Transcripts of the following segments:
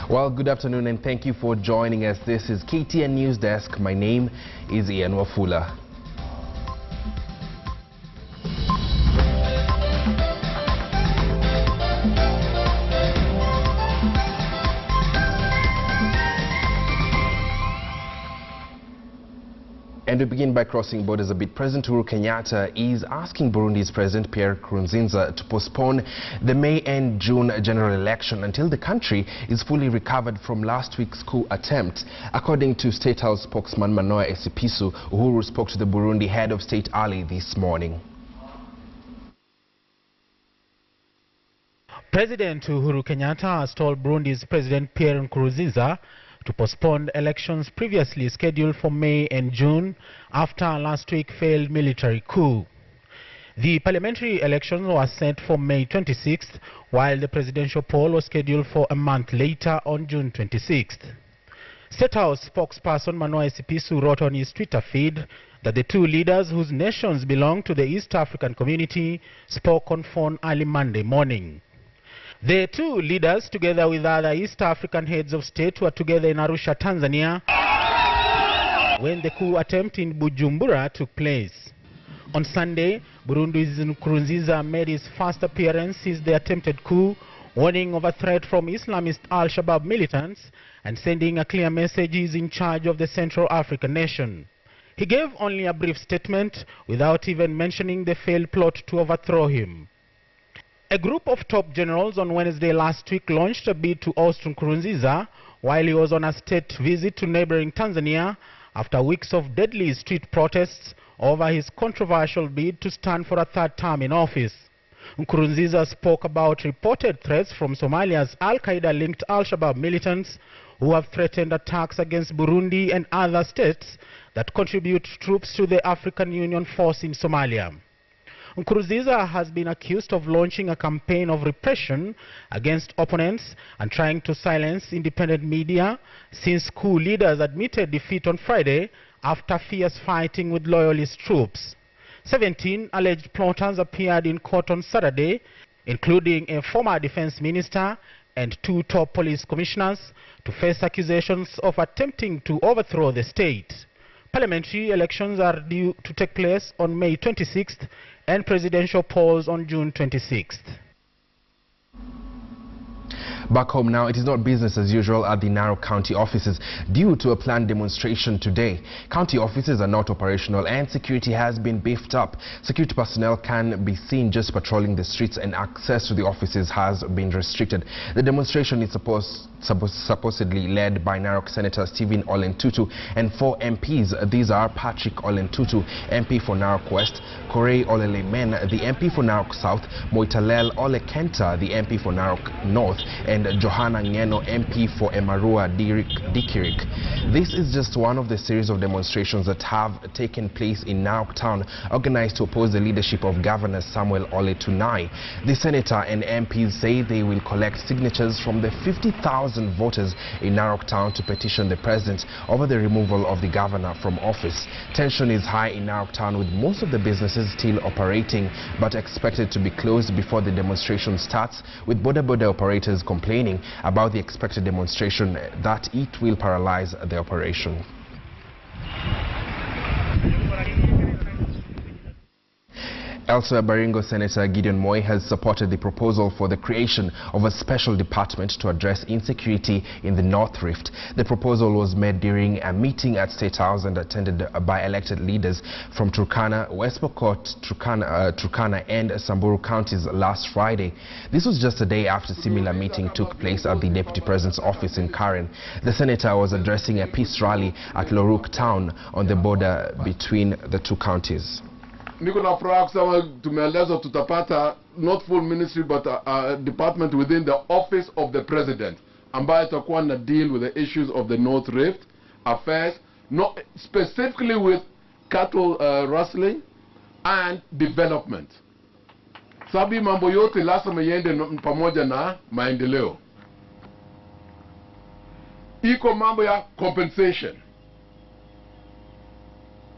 Well, good afternoon and thank you for joining us. This is KTN Newsdesk. My name is Ian Wafula. And we begin by crossing borders a bit. President Uhuru Kenyatta is asking Burundi's President Pierre Nkurunziza to postpone the May and June general election until the country is fully recovered from last week's coup attempt. According to State House spokesman Manoa Esipisu, Uhuru spoke to the Burundi head of state early this morning. President Uhuru Kenyatta has told Burundi's President Pierre Nkurunziza to postpone elections previously scheduled for May and June after last week's failed military coup. The parliamentary elections were set for May 26th, while the presidential poll was scheduled for a month later on June 26th. State House spokesperson Manoa Esipisu wrote on his Twitter feed that the two leaders, whose nations belong to the East African community, spoke on phone early Monday morning. The two leaders, together with other East African heads of state, were together in Arusha, Tanzania, when the coup attempt in Bujumbura took place. On Sunday, Burundi's Nkurunziza made his first appearance since the attempted coup, warning of a threat from Islamist Al-Shabaab militants and sending a clear message he is in charge of the Central African nation. He gave only a brief statement without even mentioning the failed plot to overthrow him. A group of top generals on Wednesday last week launched a bid to oust Nkurunziza while he was on a state visit to neighboring Tanzania after weeks of deadly street protests over his controversial bid to stand for a third term in office. Nkurunziza spoke about reported threats from Somalia's Al-Qaeda-linked Al-Shabaab militants who have threatened attacks against Burundi and other states that contribute troops to the African Union force in Somalia. Nkurunziza has been accused of launching a campaign of repression against opponents and trying to silence independent media since coup leaders admitted defeat on Friday after fierce fighting with loyalist troops. 17 alleged plotters appeared in court on Saturday, including a former defense minister and 2 top police commissioners, to face accusations of attempting to overthrow the state. Parliamentary elections are due to take place on May 26th and presidential polls on June 26th. Back home now, it is not business as usual at the Narok County offices due to a planned demonstration today. County offices are not operational and security has been beefed up. Security personnel can be seen just patrolling the streets and access to the offices has been restricted. The demonstration is supposedly led by Narok Senator Stephen Ole Ntutu and 4 MPs. These are Patrick Ole Ntutu, MP for Narok West, Korey Olelemen, the MP for Narok South, Moitalel Ole Kenta, the MP for Narok North, and Johanna Ngeno, MP for Emarua Dikirik. This is just one of the series of demonstrations that have taken place in Narok Town, organized to oppose the leadership of Governor Samuel Ole Tunai. The senator and MPs say they will collect signatures from the 50,000 voters in Narok Town to petition the president over the removal of the governor from office. Tension is high in Narok Town, with most of the businesses still operating but expected to be closed before the demonstration starts, with border operators complaining about the expected demonstration that it will paralyze the operation. Elsewhere, Baringo Senator Gideon Moi has supported the proposal for the creation of a special department to address insecurity in the North Rift. The proposal was made during a meeting at State House and attended by elected leaders from Turkana, West Pokot, Turkana and Samburu counties last Friday. This was just a day after a similar meeting took place at the Deputy President's office in Karen. The senator was addressing a peace rally at Loruk town on the border between the two counties. Niko na furaha kusema tumeelezwa tutapata not full ministry but a department within the office of the president ambayo itakuwa na deal with the issues of the North Rift affairs, not specifically with cattle rustling and development. Sabi mambo yote lazima yende pamoja na maendeleo. Iko mambo ya compensation,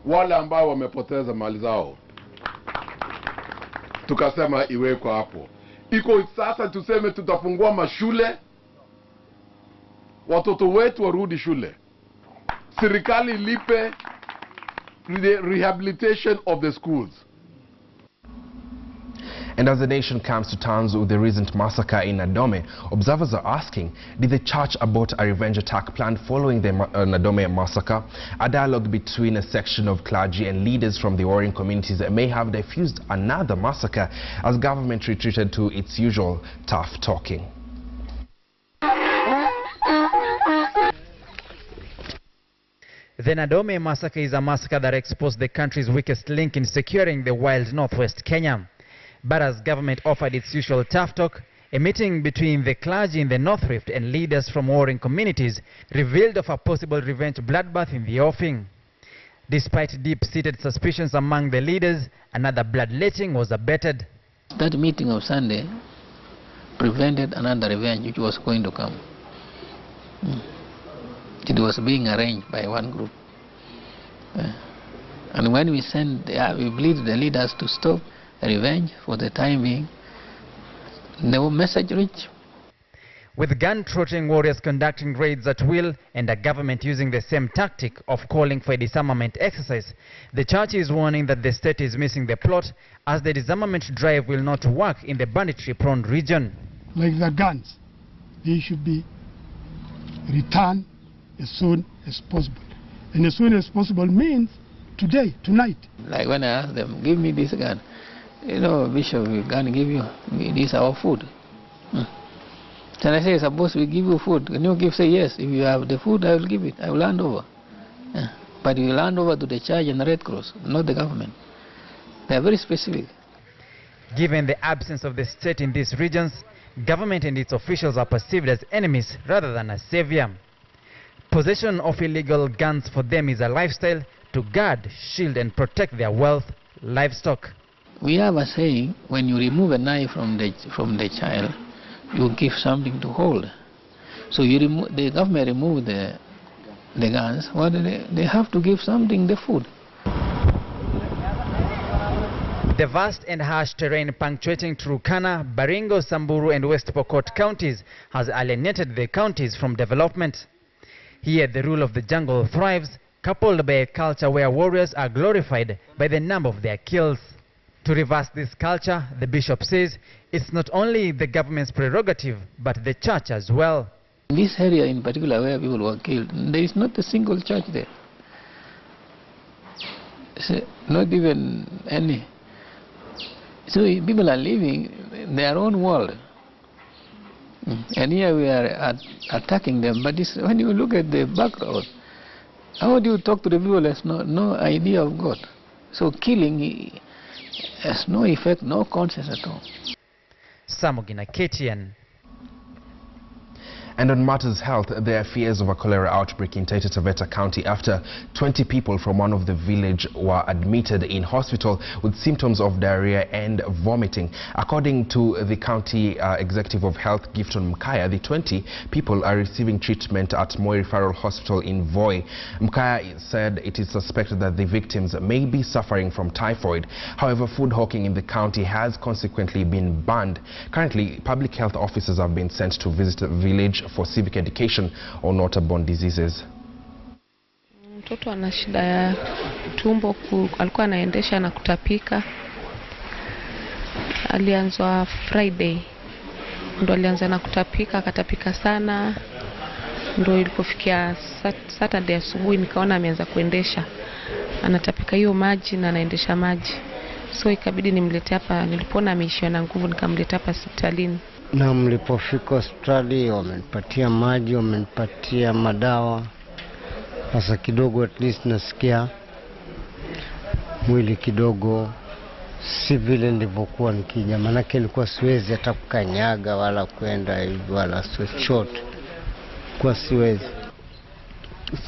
wale ambao wamepoteza mali zao, tukasema iweko hapo. Iko sasa tuseme tutafungua mashule watoto wetu warudi shule, serikali lipe the rehabilitation of the schools. And as the nation comes to terms with the recent massacre in Nadome, observers are asking, did the church abort a revenge attack planned following the Nadome massacre? A dialogue between a section of clergy and leaders from the warring communities may have diffused another massacre as government retreated to its usual tough talking. The Nadome massacre is a massacre that exposed the country's weakest link in securing the wild northwest Kenya. But as government offered its usual tough talk, a meeting between the clergy in the North Rift and leaders from warring communities revealed of a possible revenge bloodbath in the offing. Despite deep-seated suspicions among the leaders, another bloodletting was abetted. That meeting of Sunday prevented another revenge which was going to come. It was being arranged by one group. And when we pleaded the leaders to stop revenge for the time being, the message reached. With gun-trotting warriors conducting raids at will and a government using the same tactic of calling for a disarmament exercise, the church is warning that the state is missing the plot as the disarmament drive will not work in the banditry-prone region. Like the guns, they should be returned as soon as possible. And as soon as possible means today, tonight. Like when I asked them, give me this gun. You know, Bishop, we can't give you, this is our food. Then I say, suppose we give you food, can you say yes? If you have the food, I will give it, I will hand over. But you will hand over to the church and the Red Cross, not the government. They are very specific. Given the absence of the state in these regions, government and its officials are perceived as enemies rather than as savior. Possession of illegal guns for them is a lifestyle to guard, shield and protect their wealth, livestock. We have a saying, when you remove a knife from the child, you give something to hold. So the government remove the guns, what do they have to give something, the food. The vast and harsh terrain punctuating Turkana, Baringo, Samburu and West Pokot counties has alienated the counties from development. Here the rule of the jungle thrives, coupled by a culture where warriors are glorified by the number of their kills. To reverse this culture, the bishop says, it's not only the government's prerogative, but the church as well. In this area in particular where people were killed, there is not a single church there. Not even any. So people are living in their own world. And here we are attacking them, but when you look at the background, how do you talk to the people who has no idea of God? So killing has no effect, no consequence at all. Samugina, KTN. And on matters health, there are fears of a cholera outbreak in Taita County after 20 people from one of the village were admitted in hospital with symptoms of diarrhea and vomiting. According to the county executive of health, Gifton Mkaya, the 20 people are receiving treatment at Moi Referral Hospital in Voi. Mkaya said it is suspected that the victims may be suffering from typhoid. However, food hawking in the county has consequently been banned. Currently, public health officers have been sent to visit the village for civic education on waterborne diseases. Mtoto ana shida ya tumbo, alikuwa anaendesha na kutapika. Alianzwa Friday, ndo alianza na kutapika, akatapika sana. Ndo ilipofikia Saturday asubuhi nikaona ameanza kuendesha. Anatapika hiyo maji na anaendesha maji. So ikabidi nimlete hapa, nilipoona ameishiwa na nguvu nikamleta hapa hospitalini. Na mlipofika hospitali wamenipatia maji, wamenipatia madawa. Sasa kidogo at least nasikia mwili kidogo si vile nilivyokuwa nikija, manake nilikuwa siwezi hata kukanyaga wala kwenda hivi wala chochote. Kwa siwezi.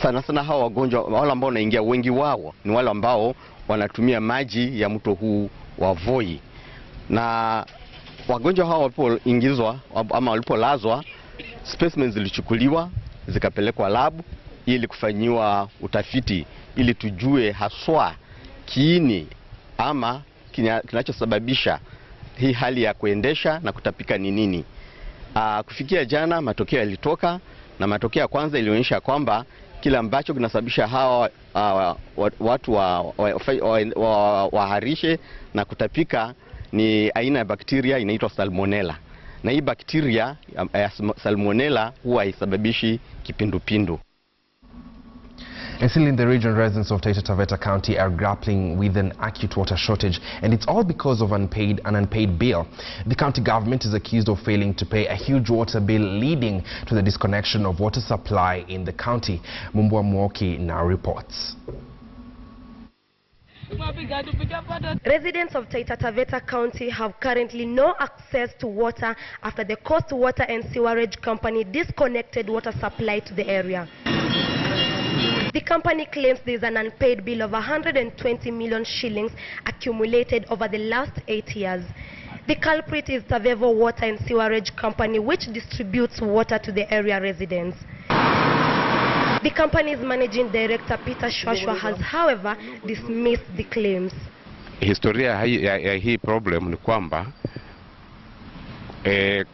Sana hawa wagonjwa wale ambao wanaingia wengi wao ni wale ambao wanatumia maji ya mto huu wa Voi. Na wagonjwa hao walipoingizwa ama walipolazwa, specimens zilichukuliwa zikapelekwa lab ili kufanyiwa utafiti ili tujue haswa kiini ama kinachosababisha hii hali ya kuendesha na kutapika ni nini. Kufikia jana matokeo yalitoka, na matokeo ya kwanza ilionyesha kwamba kile ambacho kinasababisha hawa watu waharishe na kutapika ni aina ya bakteria inaitwa salmonella. Na hii bakteria ya salmonella huwa haisababishi kipindupindu. And still in the region, residents of Taita County are grappling with an acute water shortage, and it's all because of an unpaid bill. The county government is accused of failing to pay a huge water bill, leading to the disconnection of water supply in the county. Mumbwa Mwoki now reports. Residents of Taita County have currently no access to water after the Coast Water and Sewerage Company disconnected water supply to the area. The company claims there is an unpaid bill of 120 million shillings accumulated over the last 8 years. The culprit is Tavevo Water and Sewerage Company, which distributes water to the area residents. The company's managing director, Peter Shwashwa, has, however, dismissed the claims. Historia ya hii problem ni kwamba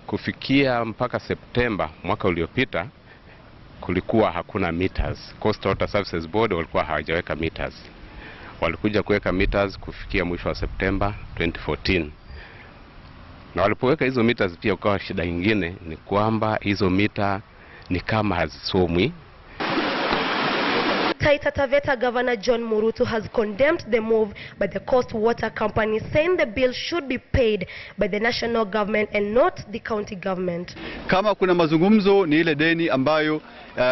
kufikia mpaka Septemba mwaka uliopita kulikuwa hakuna meters. Coast Water Services Board walikuwa hawajaweka meters. Walikuja kuweka meters kufikia mwisho wa Septemba 2014. Na walipoweka hizo meters pia ukawa shida nyingine ni kwamba hizo mita ni kama hazisomwi. Taita Taveta Governor John Murutu has condemned the move by the Coast Water Company, saying the bill should be paid by the national government and not the county government. Kama kuna mazungumzo ni ile deni ambayo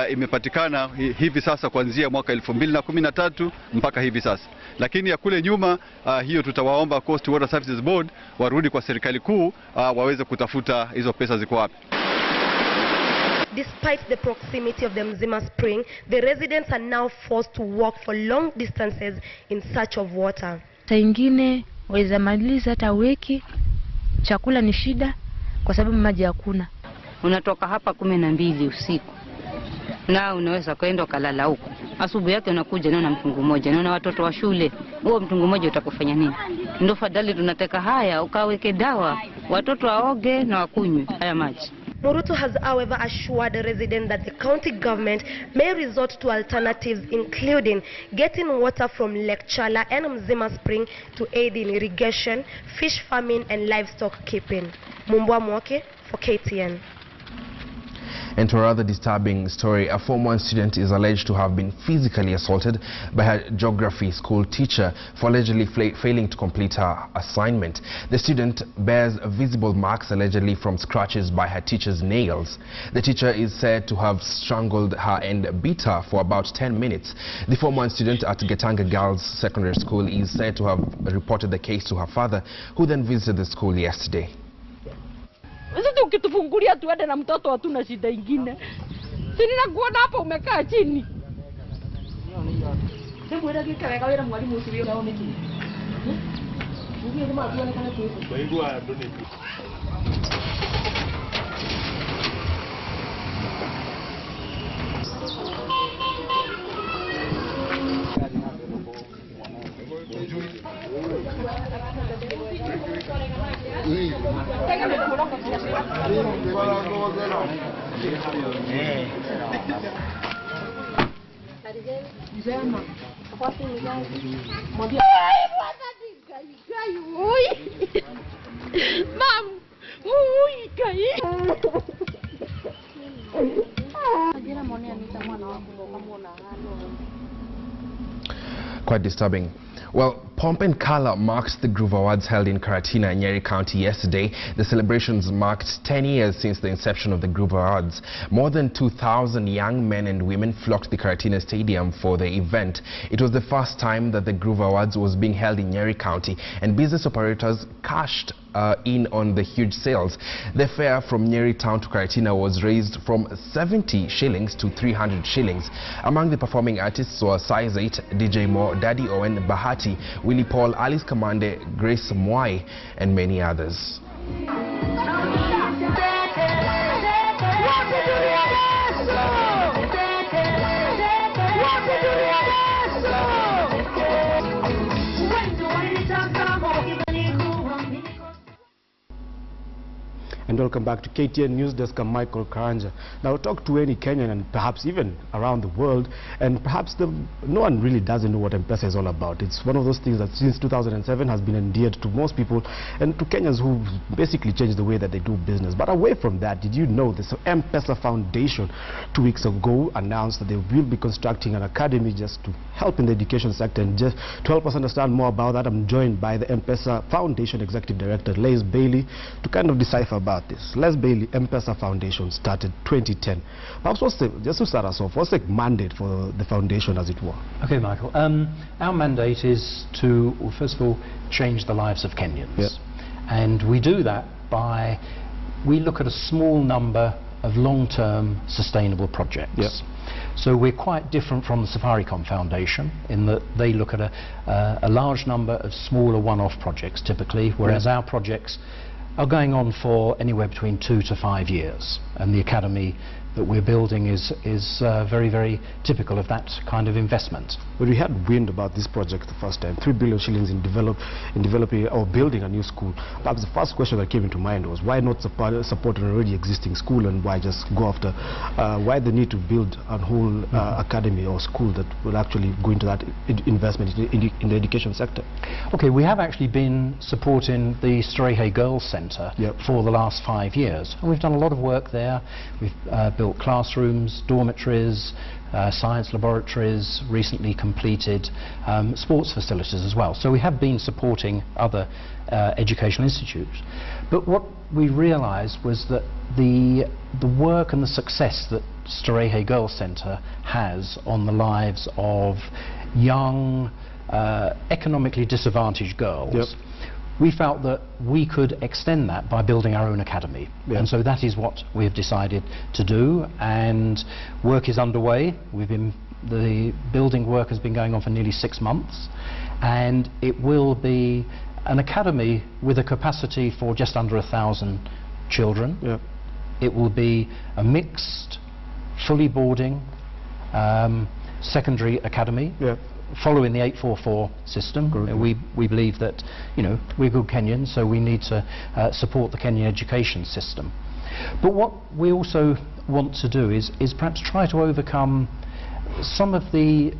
imepatikana hivi sasa kuanzia mwaka 2013 mpaka hivi sasa. Lakini ya kule nyuma hiyo tutawaomba Coast Water Services Board warudi kwa serikali kuu waweze kutafuta hizo pesa ziko wapi. Despite the proximity of the Mzima Spring, the residents are now forced to walk for long distances in search of water. Saa ingine waweza maliza hata wiki, chakula ni shida kwa sababu maji hakuna. Unatoka hapa 12 usiku na unaweza kwenda ukalala huko. Asubuhi yake unakuja na mtungu mmoja na watoto wa shule. Huo mtungu mmoja utakufanya nini? Ndio fadhali tunataka haya ukaweke dawa, watoto waoge na wakunywe haya maji. Murutu has, however, assured the residents that the county government may resort to alternatives, including getting water from Lake Chala and Mzima Spring to aid in irrigation, fish farming and livestock keeping. Mumbwa Mwoke for KTN. And to a rather disturbing story, a Form 1 student is alleged to have been physically assaulted by her geography school teacher for allegedly failing to complete her assignment. The student bears visible marks allegedly from scratches by her teacher's nails. The teacher is said to have strangled her and beat her for about 10 minutes. The Form 1 student at Getanga Girls Secondary School is said to have reported the case to her father, who then visited the school yesterday. Sisi ukitufungulia tuende na mtoto hatuna shida ingine. Sisi nakuona hapa umekaa chini. Sema wewe kika weka wewe mwalimu usivyo naone chini. Ndio ndio maana kana tu. Baigwa donate. Quite disturbing. Well, pomp and color marked the Groove Awards held in Karatina, Nyeri County yesterday. The celebrations marked 10 years since the inception of the Groove Awards. More than 2,000 young men and women flocked the Karatina Stadium for the event. It was the first time that the Groove Awards was being held in Nyeri County, and business operators cashed in on the huge sales. The fare from Nyeri town to Karatina was raised from 70 shillings to 300 shillings. Among the performing artists were Size 8, DJ Mo, Daddy Owen, Bahati, Willie Paul, Alice Kamande, Grace Mwai, and many others. And welcome back to KTN Newsdesk. I'm Michael Karanja. Now, talk to any Kenyan and perhaps even around the world, and perhaps no one really doesn't know what M-Pesa is all about. It's one of those things that since 2007 has been endeared to most people and to Kenyans who basically changed the way that they do business. But away from that, did you know this M-Pesa Foundation 2 weeks ago announced that they will be constructing an academy just to help in the education sector? And just to help us understand more about that, I'm joined by the M-Pesa Foundation Executive Director, Les Bailey, to kind of decipher about this. Les Bailey, M-Pesa Foundation started 2010. Perhaps just to start us off, what's the mandate for the foundation, as it were? Okay, Michael. Our mandate is to, well, first of all, change the lives of Kenyans. Yep. And we do that by, we look at a small number of long-term sustainable projects. Yep. So we're quite different from the Safaricom Foundation in that they look at a large number of smaller one-off projects typically, whereas our projects are going on for anywhere between 2 to 5 years, and the academy that we're building is very, very typical of that kind of investment. When we had wind about this project the first time, 3 billion shillings in developing or building a new school, perhaps the first question that came into mind was why not support an already existing school, and why just go after, why the need to build a whole academy or school that will actually go into that investment in the education sector? Okay, we have actually been supporting the Starehe Girls Centre for the last 5 years, and we've done a lot of work there. We've built classrooms, dormitories, science laboratories, recently completed sports facilities as well. So we have been supporting other educational institutes. But what we realised was that the work and the success that Starehe Girls Centre has on the lives of young, economically disadvantaged girls, we felt that we could extend that by building our own academy. And so that is what we have decided to do, and work is underway. The building work has been going on for nearly 6 months, and it will be an academy with a capacity for just under 1,000 children. It will be a mixed, fully boarding secondary academy, following the 844 system. We believe that, you know, we're good Kenyans, so we need to support the Kenyan education system. But what we also want to do is perhaps try to overcome some of the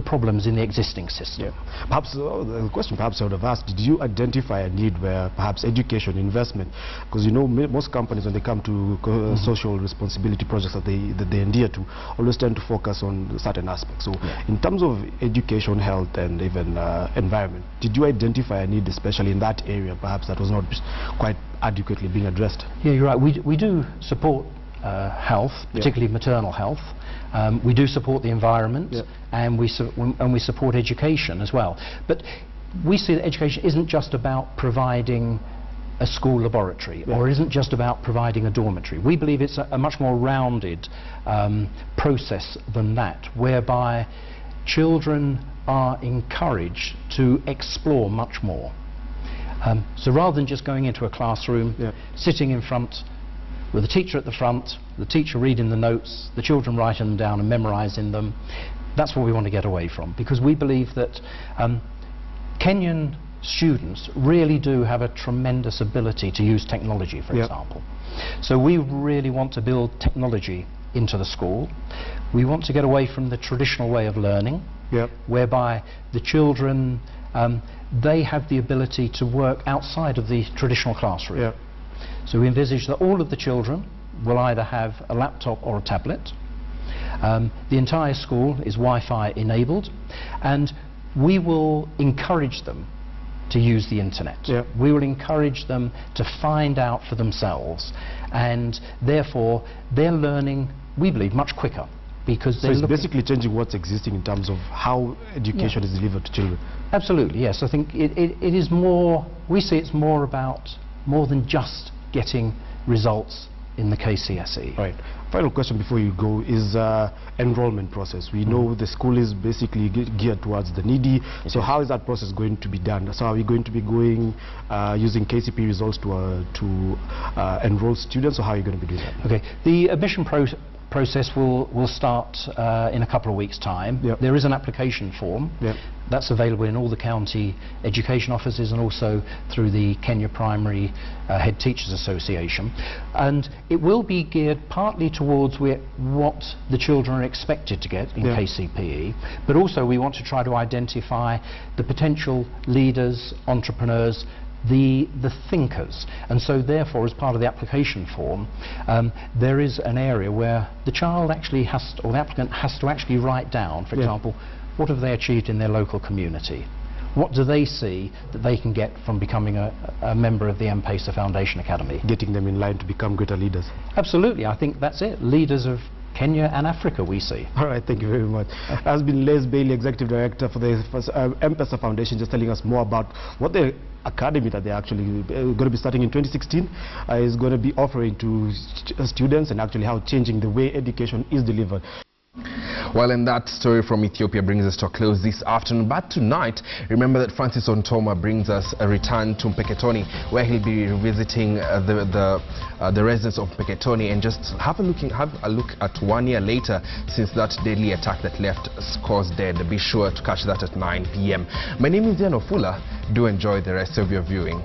problems in the existing system. Perhaps the question perhaps I would have asked, did you identify a need where perhaps education investment, because you know most companies when they come to social responsibility projects that they endear to, always tend to focus on certain aspects. So in terms of education, health and even environment, did you identify a need especially in that area perhaps that was not quite adequately being addressed? Yeah, you're right. We do support health, particularly maternal health. We do support the environment, and we support education as well. But we see that education isn't just about providing a school laboratory, or isn't just about providing a dormitory. We believe it's a much more rounded process than that, whereby children are encouraged to explore much more. So rather than just going into a classroom, sitting in front with the teacher at the front, the teacher reading the notes, the children writing them down and memorising them, that's what we want to get away from, because we believe that Kenyan students really do have a tremendous ability to use technology, for example. So we really want to build technology into the school. We want to get away from the traditional way of learning, whereby the children, they have the ability to work outside of the traditional classroom. So we envisage that all of the children will either have a laptop or a tablet. The entire school is Wi-Fi enabled, and we will encourage them to use the internet. We will encourage them to find out for themselves, and therefore they're learning, we believe, much quicker. Because so it's basically changing what's existing in terms of how education is delivered to children. Absolutely, yes. I think it is more, we see it's more about, more than just getting results in the KCSE. Right. Final question before you go is enrollment process. We know the school is basically geared towards the needy. So how is that process going to be done? So are we going to be going using KCP results to enroll students, or how are you going to be doing that? Okay. The admission process will start in a couple of weeks' time. There is an application form that's available in all the county education offices and also through the Kenya Primary Head Teachers Association, and it will be geared partly towards what the children are expected to get in KCPE, but also we want to try to identify the potential leaders, entrepreneurs, the thinkers, and so therefore as part of the application form there is an area where the child actually has to, or the applicant has to actually write down, for example, what have they achieved in their local community, what do they see that they can get from becoming a member of the M-Pesa Foundation Academy. Getting them in line to become greater leaders. Absolutely, I think that's it, leaders of Kenya and Africa we see. All right, thank you very much. Has been Les Bailey, Executive Director for the M-Pesa Foundation, just telling us more about what the academy that they're actually going to be starting in 2016 is going to be offering to students, and actually how changing the way education is delivered. Well, and that story from Ethiopia brings us to a close this afternoon. But tonight, remember that Francis Ontoma brings us a return to Mpeketoni, where he'll be revisiting the residents of Mpeketoni and just have a look at 1 year later since that deadly attack that left scores dead. Be sure to catch that at 9 p.m. My name is Diano Fula. Do enjoy the rest of your viewing.